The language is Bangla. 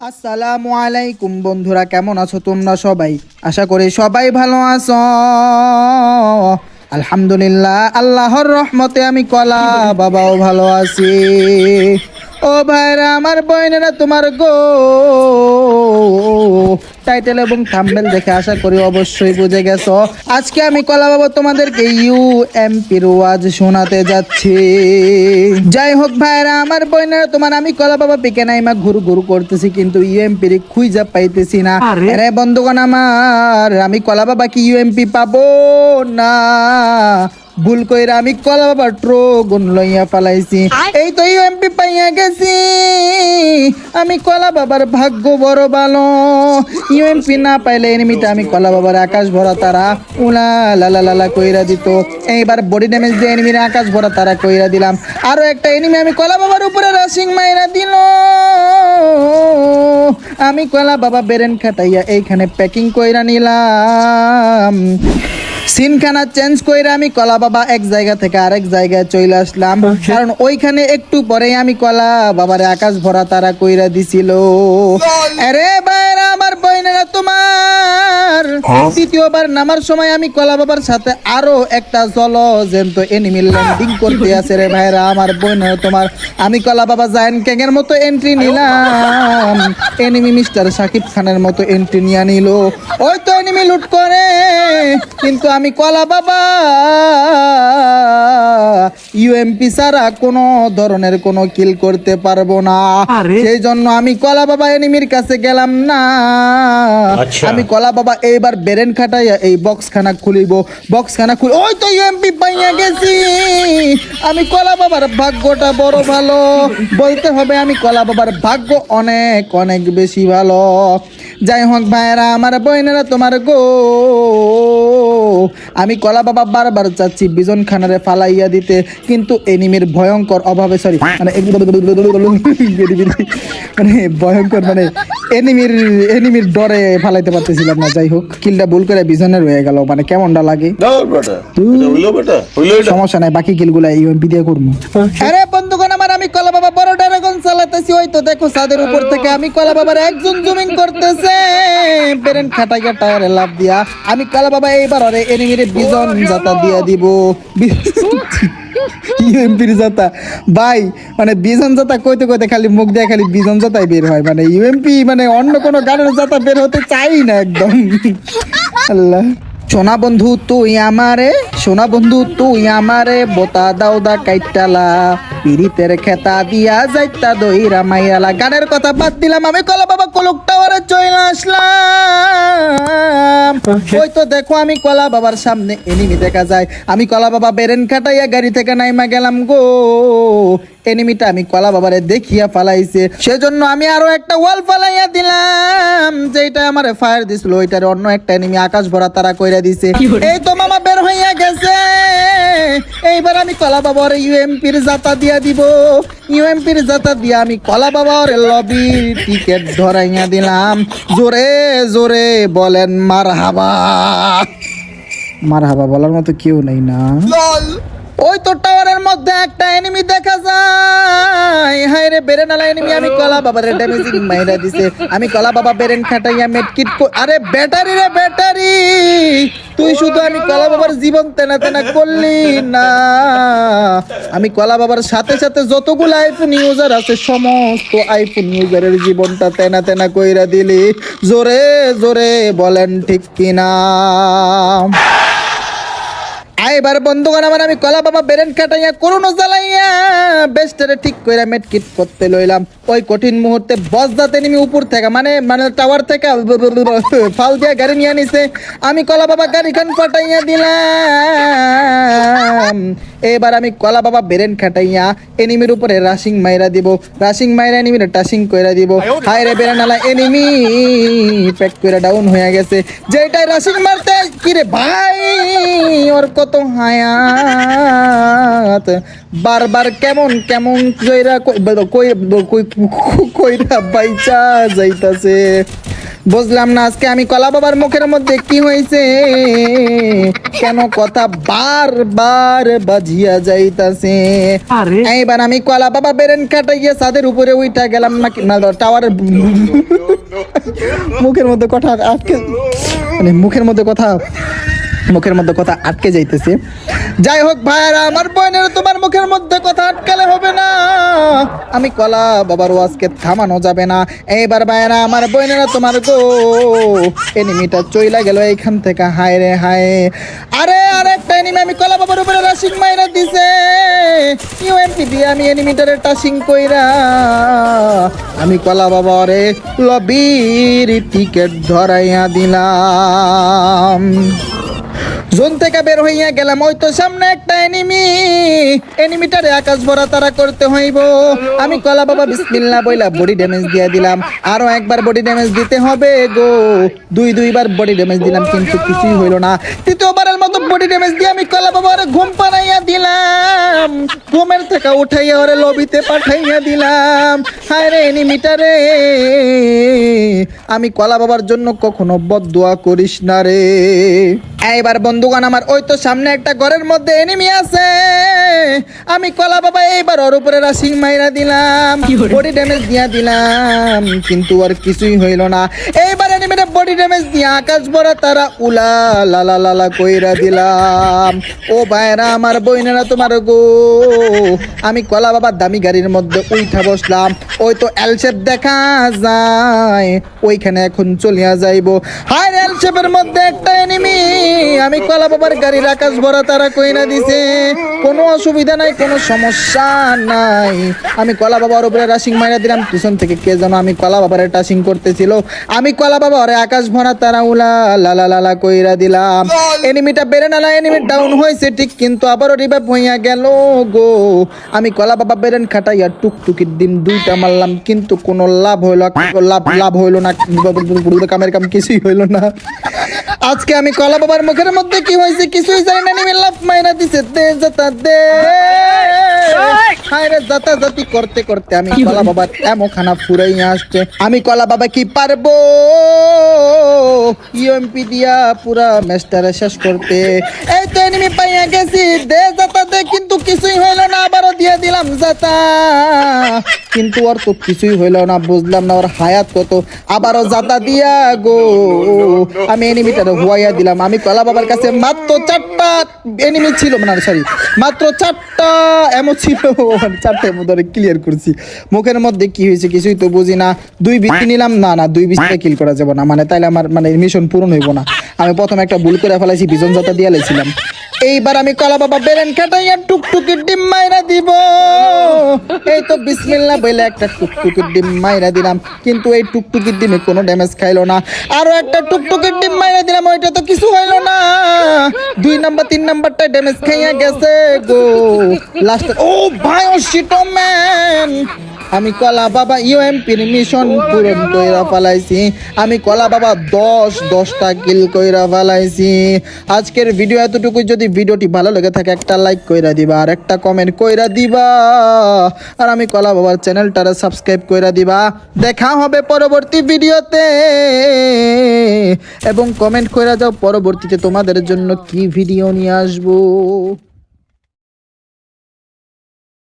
আসসালামু আলাইকুম বন্ধুরা, কেমন আছো তোমরা সবাই? আশা করি সবাই ভালো আছো। আলহামদুলিল্লাহ, আল্লাহর রহমতে আমি কলা বাবাও ভালো আছি। ও ভাইরা, আমার বোনেরা, তোমার গো টাইটেল এবং থাম্বনেল দেখে আশা করি অবশ্যই বুঝে গেছো। আজকে আমি কলা বাবা তোমাদেরকে ইউএমপির ওয়াজ শোনাতে যাচ্ছি। যাই হোক ভাইরা, আমার বোনেরা, তোমার আমি কলা বাবা পিকে নাইমা ঘুরু ঘুরু করতেছি, কিন্তু ইউএমপির খুঁজা পাইতেছি না। আরে বন্ধুগণ আমার, আমি কলা বাবা কি ইউএমপি পাবো না? ভুল কইরা আমি কলা বাবার ট্রোগুন লইয়া ফালাইছি। এই তো ইউএমপি পাইয়া গেছি। আমি কলা বাবার ভাগ্য বড় ভালো। ইউএমপি না পাইলে এনিমিটা আমি কলা বাবার আকাশ ভরা তারা উলা লালা লালা কইরা দিত। এইবার বডি ড্যামেজ দিয়ে এনিমির আকাশ ভরা তারা কইরা দিলাম। আরো একটা এনিমি আমি কলা বাবার উপরে রাশিং মাইরা দিল। আমি কলা বাবা বেরেন খাটাইয়া এইখানে প্যাকিং কইরা নিলাম। সিনখানা চেঞ্জ কইরা আমি কলা বাবা এক জায়গা থেকে আরেক জায়গায় চলে আসলাম, কারণ ওইখানে একটু পরে আমি কলা বাবারে আকাশ ভরা তারা কইরা দিছিল। আরে বাইরা, আমার বইনেরা, তোমার দ্বিতীয়বার নামার সময় আমি কলা বাবার সাথে আরো একটা জলজন্ত এনিমি ল্যান্ডিং করতে আছে। রে ভাইরা, আমার বইনেরা, তোমার আমি কলা বাবা জায়ান ক্যাং এর মতো এন্ট্রি নিলাম। এনিমি মিস্টার শাকিব খানের মতো এন্ট্রি নিয়ে নিল। ওই তো এনিমি লুট করে, কিন্তু আমি কলা বাবা ইউএমপি ছাড়া কোনো ধরনের কোনো কিল করতে পারবো না। সেই জন্য আমি কলা বাবা এনিমির কাছে গেলাম না। আমি কলা বাবা এইবার বেরেন খাটাইয়া এই বক্স খানা খুলিব। বক্স খানা খুলি, ওই তো ইউএমপি পাইয়া গেছি। আমি কলা বাবার ভাগ্যটা বড় ভালো বলতে হবে। আমি কলা বাবার ভাগ্য অনেক অনেক বেশি ভালো। যাই হোক ভাইরা, আমার বোনেরা, তোমার গো আমি কলা বাবা বারবার চাচ্ছি বিজন খানারে ফালাইয়া দিতে, কিন্তু এনিমির ভয়ঙ্কর অভাবে, সরি মানে ভয়ঙ্কর মানে এনিমির ডরে ফালাইতে পারতেছিলাম না। যাই হোক, কিলটা ভুল করে বিজনের হয়ে গেল, মানে কেমনটা লাগে। সমস্যা নাই, বাকি কিলগুলা ইউএমপি দিয়ে করবো। আরে বন্ধুগণ আমার, আমি কলা বাবা বড় ড্রাগন চালাতেছি। ওই তো দেখো ছাদের উপর থেকে আমি কলা বাবার একজন জুমিং করতেছে বেরেন খাটাইয়া টায়ারে লাভ দিয়া। আমি কলা বাবা এইবার আরে এনিমিরে বিজন জাতা দিয়া দিব। ইউএমপির জাতা ভাই, মানে বিজন জাতা কইতে কইতে খালি মুখ দিয়ে খালি বিজন জাতাই বের হয়। মানে ইউএমপি মানে অন্য কোনো গানের জাতা বের হতে চাই না একদম। আল্লাহ। সোনা বন্ধু তুই আমারে, সোনা বন্ধু তুই আমারে বোতা দাউদা কাইটালা পিরিতের খেতা দিয়া যাইতা দইরা মাইয়ালা। গানের কথা বাদ দিলাম, আমি কলা বাবা কলক টাওয়ারে চলে আসলাম। ওই তো দেখো আমি কলা বাবার সামনে এনিমি দেখা যায়। আমি কলা বাবা বেরেন খাটাইয়া গাড়ি থেকে নাইমা গেলাম গো। এনিমিটা আমি কলা বাবারে দেখিয়া ফালাইছে, সেজন্য আমি আরো একটা ওয়াল ফালাইয়া দিলাম। যেটা আমারে ফায়ার দিছিল ওইটার অন্য একটা এনিমি আকাশ ভরা তারা কইরা দিছে। এই তো মামা বের হইয়া গেছে। এইবার আমি কলা বাবার ইউএমপির জাতা দিয়া দিব। ইউএমপির জাতা দিয়া আমি কলা বাবার লবির টিকেট ধরাইয়া দিলাম। জোরে জোরে বলেন মারহাবা। মারহাবা বলার মতো কেউ নেই না। ওই তো টাওয়ারের মধ্যে একটা এনিমি দেখা যায়। হায় রে, বেরেনালা এনিমি আমি কলা বাবার ড্যামেজিং মাইরা দিছে। আমি কলা বাবা বেরেন খাটাইয়া মেডকিট, আরে ব্যাটারি রে ব্যাটারি, তুই শুধু আমি কলা বাবার জীবন তেনা তেনা করলি না। আমি কলা বাবার সাথে সাথে যতগুলো আইফোন ইউজার আছে সমস্ত আইফোন ইউজারের জীবনটা তেনা তেনা কইরা দিলি। জোরে জোরে বলেন ঠিক কিনা। এবার বন্ধুগণ আমার, আমি কলা বাবা বেরেন কাটাইয়া করুনো জ্বালাইয়া বেস্টারে ঠিক কইরা মেডকিট করতে লইলাম। ওই কঠিন মুহূর্তে বস যাতে নেমে উপর থেকে মানে টাওয়ার থেকে ফাল দিয়া গাড়ি নিয়ে নিছে। আমি কলা বাবা গাড়িখান পাঠাইয়া দিলাম। এবার আমি কলা বাবা বেরেন খাটাইয়া এনিমির উপরে রাশিং মাইরা দিব। রাশিং মাইরা এনিমির টাশিং কইরা দিব। হায় রে বেরেনালা এনিমি প্যাক কইরা ডাউন হয়ে গেছে। যেটাই রাশিং মারতে কি রে ভাই, ওর কত হায়াত, বারবার কেমন কেমন কইরা কইরা বাইচা যাইতাছে। বুঝলাম না আজকে আমি কলা বাবার মুখের মধ্যে কি হয়েছে, কেন কথা বারবার বাজিয়া যাইতাছে। আরে এইবার আমি কলা বাবা বেরেন কাটাইয়া ছাদের উপরে উঠা গেলাম নাকি না টাওয়ারের মুখের মধ্যে কথা আটকে, মানে মুখের মধ্যে কথা আটকে যাইতেছে। যাই হোক ভাইয়ারা আমার বোনের তোমার মুখের মধ্যে কথা আটকালে হবে না, আমি কলা বাবার ওয়াজকে থামানো যাবে না। এইবার ভাইয়ারা আমার বোনেরা তোমার গো এনিমিটা চইলা গেল এইখান থেকে, হায় রে হায়। আরে আরেকটা এনিমি আমি কলা বাবার উপরে রাশিং মাইরা দিছে, ইউএমপি দিয়ে আমি এনিমিটারে টাশিং কইরা আমি কলা বাবারে লবির টিকেট ধরাইয়া দিলাম। জোন থেকে বের হইয়া গেলাম, ওই তো সামনে একটা এনিমিটারে আকাশ ভরা তারা করতে হইব। আমি কলা বাবা বিসমিল্লাহ বইলা বডি ড্যামেজ দিয়ে দিলাম, আরো একবার বডি ড্যামেজ দিতে হবে গো, দুইবার বডি ড্যামেজ দিলাম কিন্তু কিছুই হইল না। তৃতীয়বারের মতো বডি ড্যামেজ দিয়ে আমি কলা বাবার ঘুম পাড়াইয়া দিলাম, ঘুমের থেকে উঠাইয়া ওরে লবিতে পাঠাইয়া দিলাম। হায় রে এনিমিটারে, আমি কলা বাবার জন্য কখনো বদদুয়া করিস না রে। এইবার বন্ধুগণ আমার ওই তো সামনে একটা ঘরের মধ্যে এনিমি আছে, আমি কলা বাবা এইবার ওর উপরে রাশিং মাইরা দিলাম, বডি ড্যামেজ দিয়া দিলাম কিন্তু আর কিছুই হইল না। এইবার এনিমিটা বডি ড্যামেজ দিয়া আকাশ ভরা তারা উলা লালা লালা কইরা দিলাম। ও ভাইরা আমার বইনেরা তোমার গো, আমি কলা বাবার দামি গাড়ির মধ্যে উঠা বসলাম, ওই তো এল শেপ দেখা যায়, ওইখানে এখন চলিয়া যাইব। হায় এল শেপের মধ্যে একটা এনিমি, আমি কলা বাবার গাড়ির আকাশ ভরা তারা কইরা দিছে, কোনো অসুবিধা নাই, কোনো সমস্যা নাই। আমি কলা বাবার উপরে রাশিং মাইরা দিলাম, পিছন থেকে কে যেন আমি কলা বাবার টাশিং করতেছিল, আমি কলা বাবা ওরে আকাশ ভরা তারা উলা লালা লালা কইরা দিলাম। এনিমিটা বেড়ে নালা এনিমি ডাউন হয়েছে ঠিক, কিন্তু আবারও রিভাইভ হইয়া গেল গো। আমি কলা বাবা বেরেন খাটাইয়া টুকটুকির ডিম দুইটা মারলাম কিন্তু কোনো লাভ হইলো না, কামের কাম কিছুই হইলো না। আজকে আমি কলা বাবার মুখের মধ্যে কি হয়েছে কিছুই জানি না, নেমে লাফ মাইরা দিছে, দে যাতা দে। হায় রে যাতা জাতি করতে করতে আমি কলা বাবার এমন খানা ফুরাইয়া আসছে, আমি কলা বাবা কি পারবো ইউএমপি দিয়া পুরা ম্যাচটারে শেষ করতে। এই তো এনিমি পাইয়া গেছি, দে যাতা দে, কিন্তু কিছুই হইলো না, আবারও দিয়ে দিলাম যাতা কিন্তু ওর তো কিছুই হইলো না। বুঝলাম না ওর হায়াত কত, আবারও জাতা দিয়া গো আমি এনিমিটারে হুয়াইয়া দিলাম। আমি কলা বাবার কাছে মাত্র 4টা এনিমি ছিল, মানে সরি মাত্র 4টা এমন ছিল, 4টা এমন ধরে ক্লিয়ার করছি। মুখের মধ্যে কি হয়েছে কিছুই তো বুঝি না। 2 বিস্তি নিলাম, না 2 বিস্তিতে কিল করা যাবে না, মানে তাইলে আমার মানে মিশন পূরণ হইব না। আমি প্রথমে একটা ভুল করে ফেলাইছি, বিজন জাতা দিয়ে লাইছিলাম। এইবার আমি কলা বাবা বেরেন কাটাইয়া টুকটুকির ডিম মাইরা দিব, এই তো বিসমিল্লাহ বলে একটা টুকটুকির ডিম মাইরা দিলাম কিন্তু এই টুকটুকির ডিমে কোনো ড্যামেজ খাইলো না। আরো একটা টুকটুকির ডিম মাইরা দিলাম, ওইটা তো কিছু হইলো না। 2 নাম্বার 3 নাম্বারটা ড্যামেজ খাইয়া গেছে গো লাস্ট। ও ভাই ও শিট ম্যান, আমি কলা বাবা ইউএমপির মিশন পূরণ কইরা ফেলাইছি, আমি কলা বাবা 10টা কিল কইরা ফেলাইছি। আজকের ভিডিও এতটুকু, যদি ভিডিওটি ভালো লেগে থাকে একটা লাইক কইরা দিবা আর একটা কমেন্ট কইরা দিবা, আর আমি কলা বাবার চ্যানেলটারে সাবস্ক্রাইব কইরা দিবা। দেখা হবে পরবর্তী ভিডিওতে, এবং কমেন্ট কইরা যাও পরবর্তীতে তোমাদের জন্য কি ভিডিও নিয়ে আসবো।